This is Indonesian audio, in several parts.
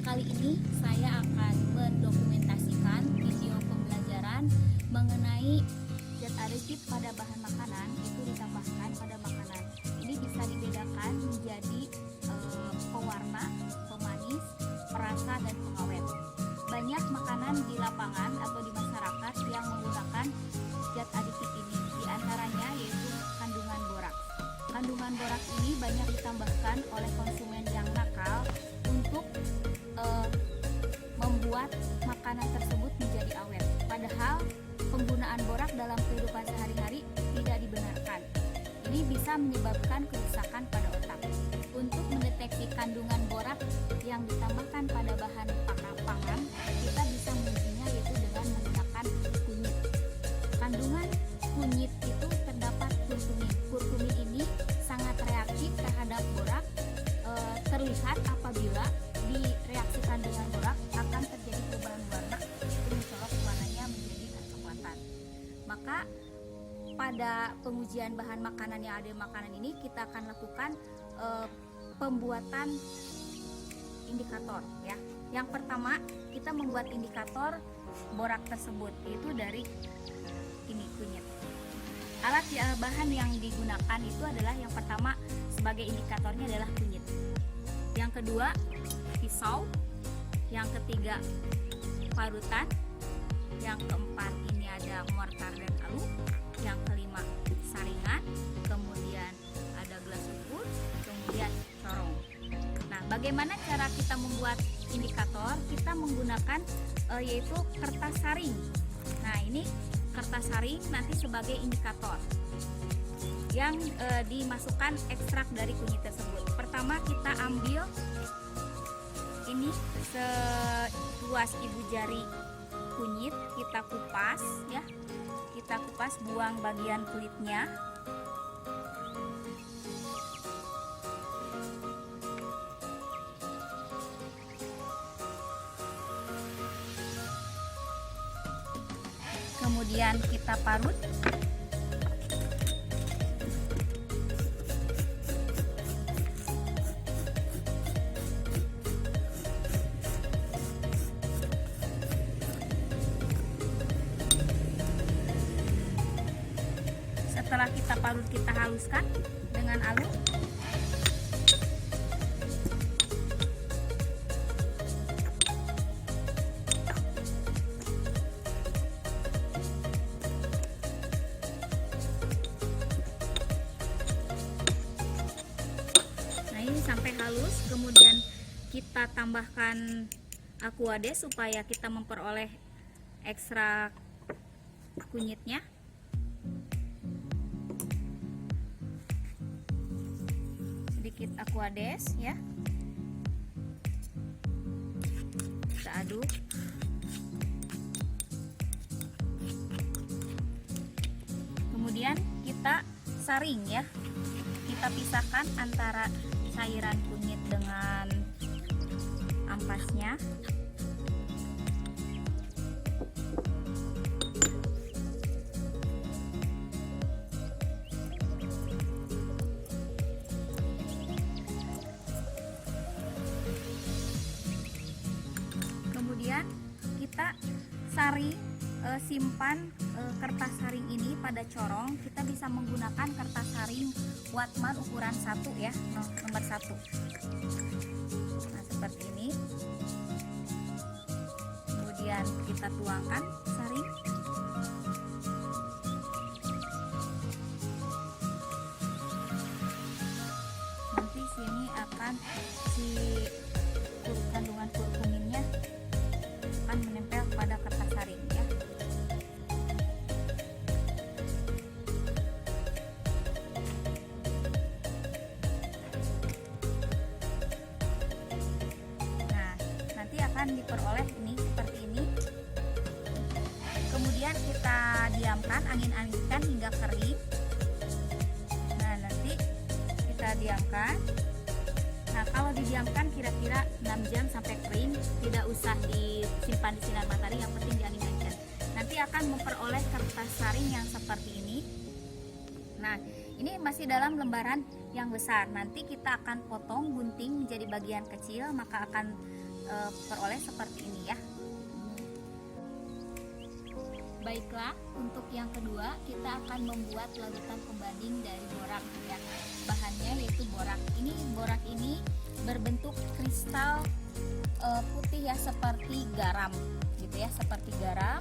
Kali ini saya akan mendokumentasikan video pembelajaran mengenai zat aditif pada bahan makanan itu ditambahkan pada makanan. Ini bisa dibedakan menjadi pewarna, pemanis, perasa, dan pengawet. Banyak makanan di lapangan atau di masyarakat yang menggunakan zat aditif ini. Di antaranya yaitu kandungan boraks. Kandungan boraks ini banyak ditambahkan oleh konsumen yang nakal untuk membuat makanan tersebut menjadi awet. Padahal penggunaan borak dalam kehidupan sehari-hari tidak dibenarkan. Ini bisa menyebabkan kerusakan pada otak. Untuk mendeteksi kandungan borak yang ditambahkan pada bahan pangan, kita bisa mengujinya yaitu dengan menggunakan kunyit. Kandungan kunyit itu terdapat kurkumin. Kurkumin ini sangat reaktif terhadap borak. Terlihat apabila direaksikan dengan borak akan terjadi perubahan warna, itu mencolok warnanya menjadi kecoklatan. Maka pada pengujian bahan makanan yang ada di makanan ini kita akan lakukan pembuatan indikator ya. Yang pertama kita membuat indikator borak tersebut yaitu dari ini kunyit. Alat bahan yang digunakan itu adalah yang pertama sebagai indikatornya adalah kunyit. Yang kedua pisau, yang ketiga parutan, yang keempat ini ada mortar dan alu, yang kelima saringan, kemudian ada gelas ukur, kemudian corong. Nah, bagaimana cara kita membuat indikator? Kita menggunakan yaitu kertas saring. Nah, ini kertas saring nanti sebagai indikator yang dimasukkan ekstrak dari kunyit tersebut. Pertama kita ambil ini seluas ibu jari kunyit, kita kupas ya. Kita kupas, buang bagian kulitnya. Kemudian kita parut. Setelah kita parut, kita haluskan dengan alu. Nah, ini sampai halus, kemudian kita tambahkan aquades supaya kita memperoleh ekstrak kunyitnya. Sedikit aquades ya, kita aduk. Kemudian kita saring ya, kita pisahkan antara cairan kunyit dengan ampasnya. Kemudian kita saring, simpan kertas saring ini pada corong. Kita bisa menggunakan kertas saring Wattman ukuran 1 ya, nomor 1. Nah, seperti ini. Kemudian kita tuangkan saring. Nanti sini akan kandungan kurkuminnya akan menempel pada kertas saring ya. Nah, nanti akan diperoleh ini seperti ini. Kemudian kita diamkan, angin-anginkan hingga kering. Nah, nanti kita diamkan. Nah, kalau didiamkan kira-kira 6 jam sampai kering, tidak usah disimpan di sinar matahari, yang penting diangin-anginkan. Nanti akan memperoleh kertas saring yang seperti ini. Nah, ini masih dalam lembaran yang besar. Nanti kita akan potong gunting menjadi bagian kecil, maka akan peroleh seperti ini ya. Baiklah, untuk yang kedua kita akan membuat larutan pembanding dari borak ya. Bahannya yaitu borak. Borak ini berbentuk kristal putih ya, seperti garam gitu ya, seperti garam.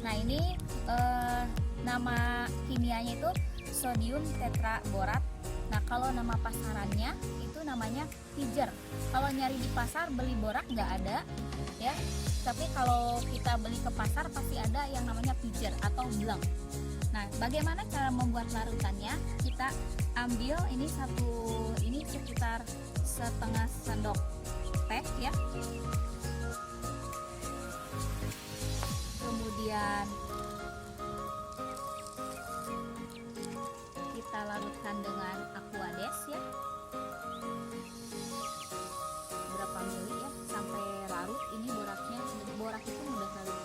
Nah, ini nama kimianya itu sodium tetraborat. Nah, kalau nama pasarannya itu namanya pijer. Kalau nyari di pasar beli borak nggak ada ya, tapi kalau kita beli ke pasar pasti ada yang namanya pijer atau blanc. Nah, bagaimana cara membuat larutannya? Kita ambil ini sekitar setengah sendok teh ya. Kemudian kita larutkan dengan aquades ya. Berapa mili ya sampai larut ini boraknya. Borak itu mudah larut.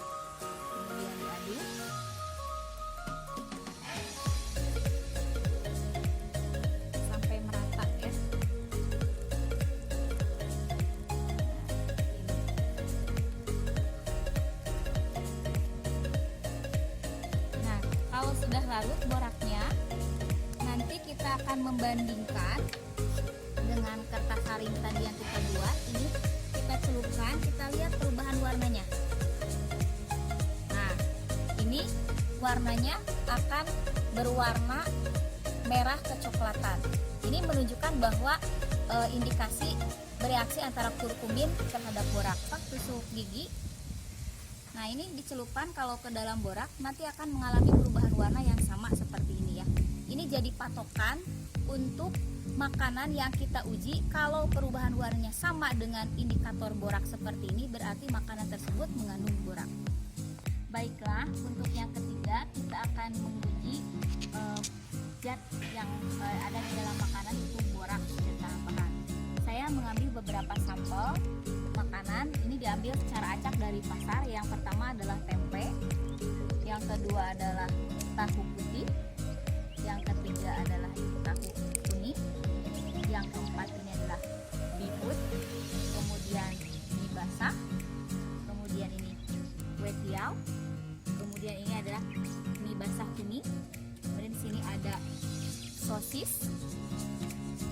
Kemudian diaduk. Sampai merata ya. Nah, kalau sudah larut boraknya, nanti kita akan membandingkan dengan kertas saring tadi yang kita buat. Ini kita celupkan, kita lihat perubahan warnanya. Nah, ini warnanya akan berwarna merah kecoklatan. Ini menunjukkan bahwa indikasi bereaksi antara kurkumin terhadap borak. Tusuk gigi. Nah, ini dicelupkan kalau ke dalam borak nanti akan mengalami perubahan warna yang sama seperti ini ya. Ini jadi patokan untuk makanan yang kita uji. Kalau perubahan warnanya sama dengan indikator borak seperti ini, berarti makanan tersebut mengandung borak. Baiklah, untuk yang ketiga kita akan menguji zat yang ada di dalam makanan, itu borak dan tambahan. Saya mengambil beberapa sampel makanan. Ini diambil secara acak dari pasar. Yang pertama adalah tempe, yang kedua adalah tahu putih, yang ketiga adalah tahu kuning, yang keempat ini adalah bihut, kemudian mie basah, kemudian ini kue tiaw, kemudian ini adalah mie basah kuning, kemudian di sini ada sosis,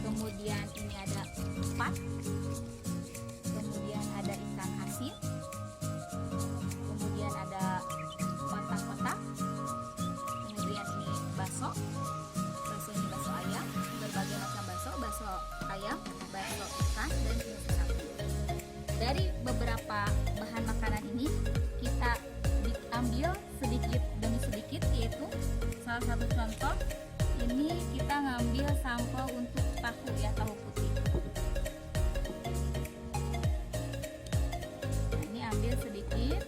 kemudian ini ada pat, kemudian ada ikan asin, kemudian ada kotak-kotak, kemudian ini bakso ini bakso ayam, berbagai macam bakso ayam, bakso ikan, dan bakso sapi. Dari beberapa bahan makanan ini kita diambil sedikit demi sedikit, yaitu salah satu contoh ini kita ngambil sampel untuk tahu ya, tahu putih. Nah, ini ambil sedikit,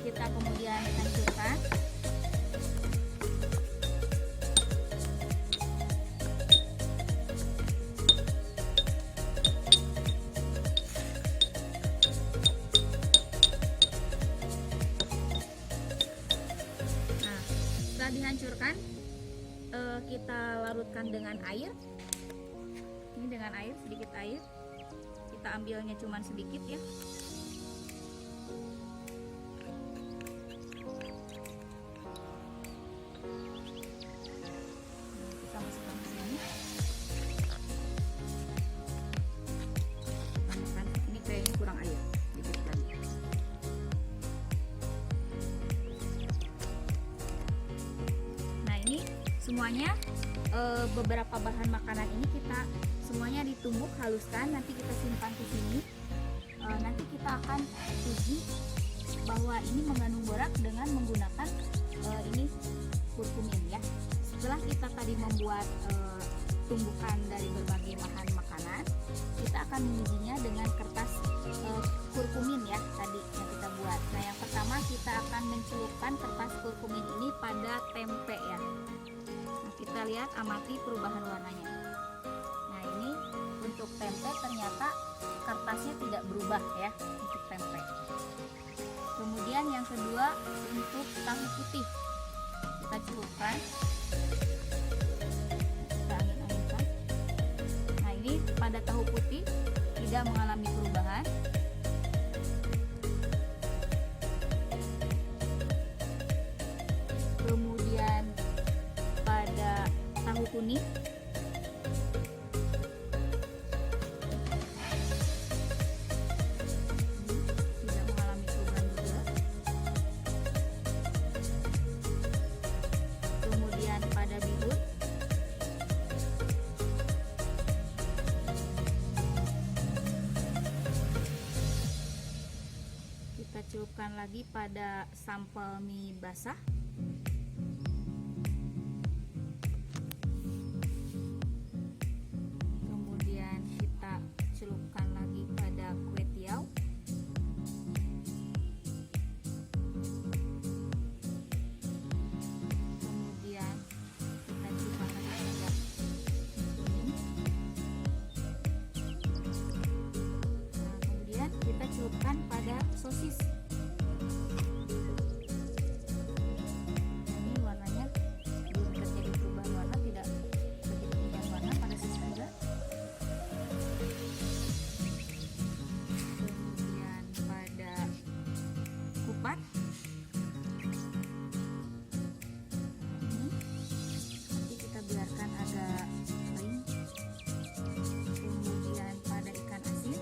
kita kemudian hancurkan. Setelah dihancurkan, kita larutkan dengan air. Ini dengan air, sedikit air. Kita ambilnya cuman sedikit ya. Kita masukkan ke sini. Ini kayaknya kurang air. Sedikit lagi. Nah, ini semuanya beberapa bahan makanan ini kita semuanya ditumbuk, haluskan, nanti kita simpan di sini. Nanti kita akan uji bahwa ini mengandung borak dengan menggunakan ini kurkumin ya. Setelah kita tadi membuat tumbukan dari berbagai bahan makanan, kita akan mengujinya dengan kertas kurkumin ya tadi yang kita buat. Nah, yang pertama kita akan mencelupkan kertas kurkumin ini pada tempe ya. Nah, kita lihat, amati perubahan warnanya. Nah, ini untuk tempe ternyata kertasnya tidak berubah ya untuk tempe. Kemudian yang kedua untuk tahu putih, kita celupkan, kita angin-anginkan. Nah, ini pada tahu putih tidak mengalami perubahan. celupkan lagi pada sampel mie basah. Kemudian kita celupkan lagi pada kue tiaw. Kemudian kita celupkan lagi pada kuning. Nah, kemudian kita celupkan pada sosis. Ini warnanya belum terjadi perubahan warna, tidak terjadi perubahan warna pada sosis juga. Kemudian pada kupat. Ini nanti kita biarkan agak kering. Kemudian pada ikan asin.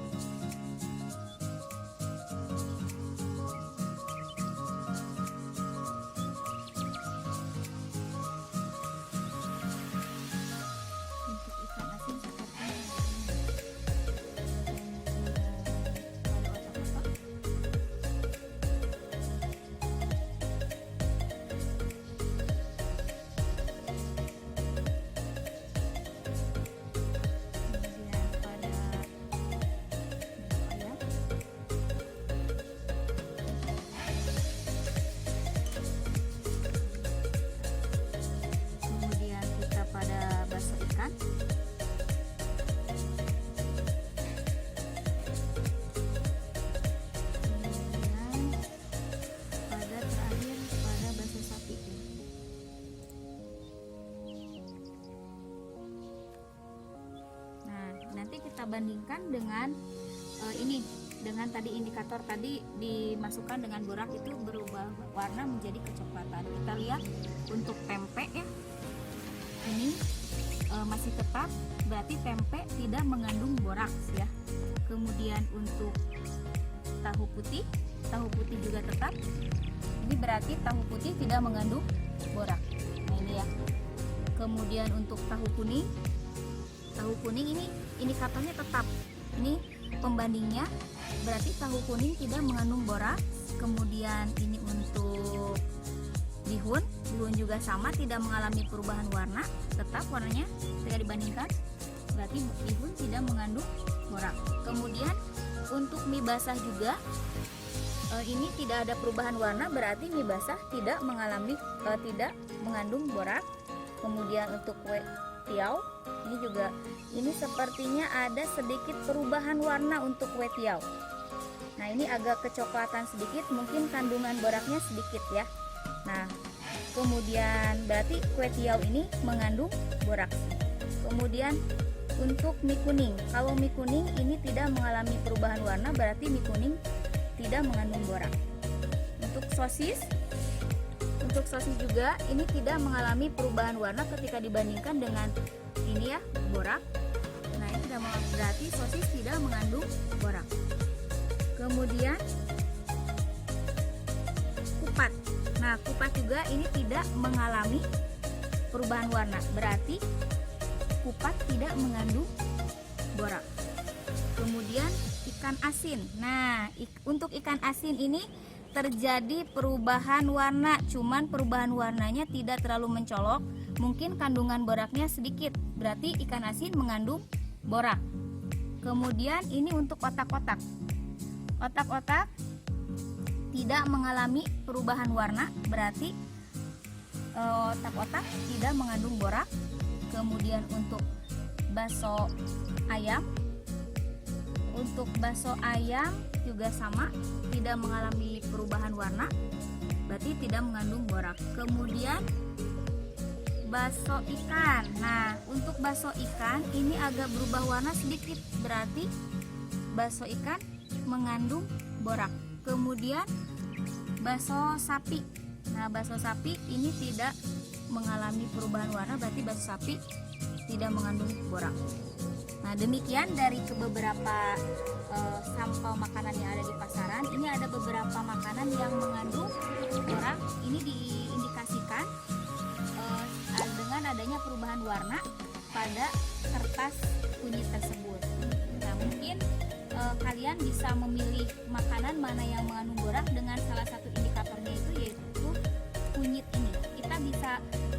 Untuk ikan asin seperti ini. Kemudian pada otak-otak. Kemudian pada ayam. Kemudian kita pada bakso ikan. Kemudian pada terakhir pada bakso sapi. Nah, nanti kita bandingkan dengan ini, dengan tadi indikator tadi dimasukkan dengan borak itu berubah warna menjadi kecoklatan. Kita lihat untuk tempe ya, ini masih tetap, berarti tempe tidak mengandung boraks ya. Kemudian untuk tahu putih juga tetap, ini berarti tahu putih tidak mengandung borak. Nah ini ya. Kemudian untuk tahu kuning ini indikatornya tetap, ini pembandingnya, berarti tahu kuning tidak mengandung boraks. Kemudian ini untuk bihun juga sama, tidak mengalami perubahan warna, tetap warnanya tidak dibandingkan, berarti bihun tidak mengandung borak. Kemudian untuk mie basah juga ini tidak ada perubahan warna, berarti mie basah tidak mengandung borak. Kemudian untuk kue tiaw ini juga, ini sepertinya ada sedikit perubahan warna untuk kue tiaw. Nah ini agak kecoklatan sedikit, mungkin kandungan boraknya sedikit ya. Nah kemudian berarti kue tiaw ini mengandung boraks. Kemudian untuk mie kuning, kalau mie kuning ini tidak mengalami perubahan warna, berarti mie kuning tidak mengandung borak. Untuk sosis juga ini tidak mengalami perubahan warna ketika dibandingkan dengan ini ya, borak. Nah ini tidak berarti sosis tidak mengandung borak. Kemudian kupat. Nah kupat juga ini tidak mengalami perubahan warna, berarti kupat tidak mengandung borak. Kemudian ikan asin. Nah untuk ikan asin ini terjadi perubahan warna, cuman perubahan warnanya tidak terlalu mencolok, mungkin kandungan boraknya sedikit, berarti ikan asin mengandung borak. Kemudian ini untuk otak-otak. Otak-otak tidak mengalami perubahan warna, berarti otak-otak tidak mengandung borak. Kemudian untuk bakso ayam, juga sama, tidak mengalami perubahan warna, berarti tidak mengandung borak. Kemudian bakso ikan. Nah untuk bakso ikan ini agak berubah warna sedikit, berarti bakso ikan mengandung borak. Kemudian bakso sapi. Nah bakso sapi ini tidak mengalami perubahan warna, berarti bakso sapi tidak mengandung borak. Nah demikian dari beberapa sampel makanan yang ada di pasaran. Ini ada beberapa makanan yang mengandung borak. Ini diindikasikan dengan adanya perubahan warna pada kertas kunyit tersebut. Nah mungkin kalian bisa memilih makanan mana yang mengandung borak dengan salah satu indikatornya itu yaitu kunyit ini. Kita bisa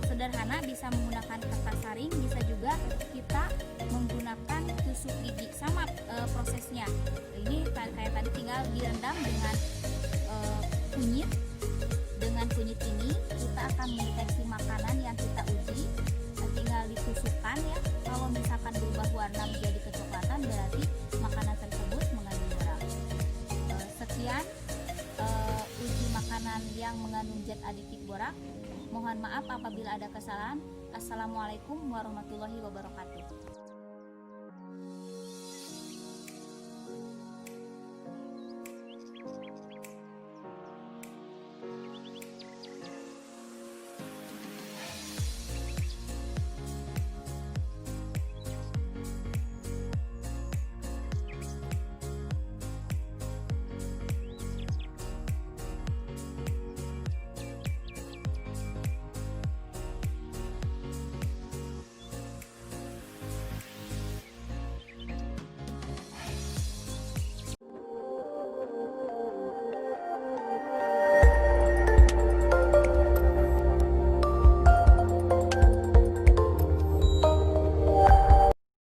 sederhana bisa menggunakan kertas saring, bisa juga kita menggunakan tusuk gigi, sama prosesnya. Ini kayak tadi tinggal direndam dengan kunyit. Dengan kunyit ini kita akan mendeteksi makanan yang kita uji. Tinggal ditusukkan ya. Kalau misalkan berubah warna menjadi kecoklatan berarti makanan tersebut mengandung borak. Sekian uji makanan yang mengandung zat aditif borak. Mohon maaf apabila ada kesalahan. Assalamualaikum warahmatullahi wabarakatuh.